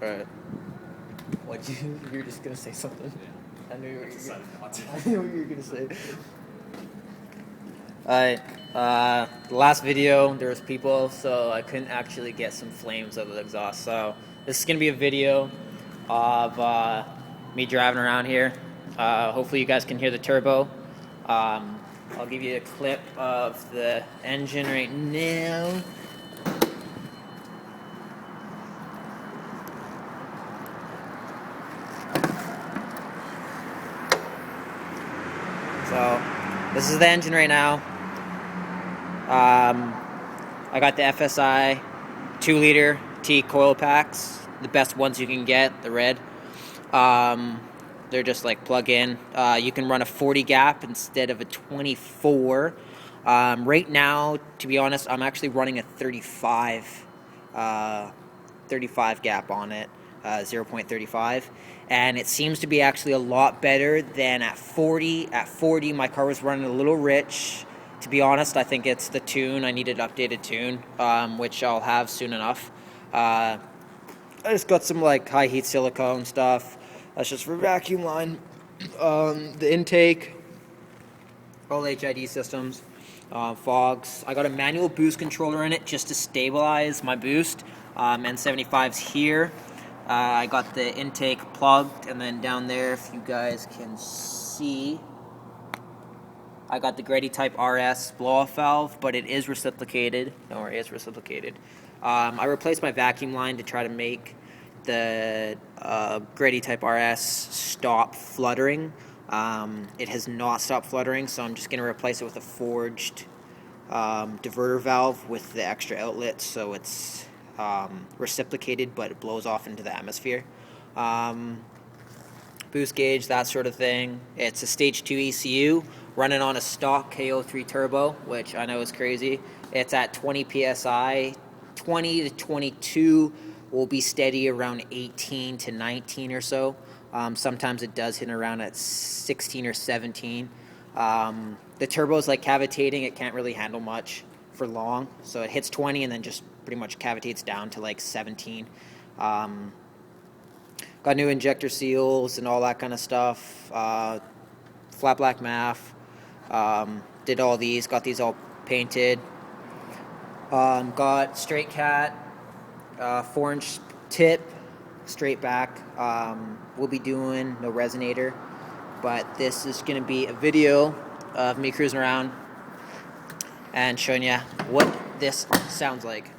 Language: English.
Alright. What you were just gonna say something? Yeah. I knew you were Decided not to. I knew what you were gonna say. Alright, the last video there was people, so I couldn't actually get some flames out of the exhaust. So this is gonna be a video of me driving around here. Hopefully you guys can hear the turbo. I'll give you a clip of the engine right now. So this is the engine right now. I got the FSI 2-liter T coil packs, the best ones you can get, the red. They're just like plug-in. You can run a 40 gap instead of a 24. Right now, to be honest, I'm actually running a 35 gap on it, 0.35, and it seems to be actually a lot better than at 40. At 40, my car was running a little rich. To be honest, I think it's the tune. I need an updated tune, which I'll have soon enough. I just got some like high heat silicone stuff. That's just for vacuum line. The intake, all HID systems, fogs. I got a manual boost controller in it just to stabilize my boost. N75's here. I got the intake plugged, and then down there, if you guys can see, I got the Grady Type RS blow-off valve, but it is reciprocated. Don't worry, it's reciprocated. I replaced my vacuum line to try to make the Grady Type RS stop fluttering. It has not stopped fluttering, so I'm just going to replace it with a forged diverter valve with the extra outlet, so it's reciprocated, but it blows off into the atmosphere. Boost gauge, that sort of thing. It's a stage 2 ECU running on a stock KO3 turbo, which I know is crazy. It's at 20 psi, 20 to 22 will be steady around 18 to 19 or so. Sometimes it does hit around at 16 or 17. The turbo is like cavitating. It can't really handle much for long, so it hits 20 and then just pretty much cavitates down to like 17. Got new injector seals and all that kind of stuff. Flat black MAF. Did all these. Got these all painted. Got straight cat. 4-inch tip. Straight back. We'll be doing no resonator. But this is going to be a video of me cruising around and showing you what this sounds like.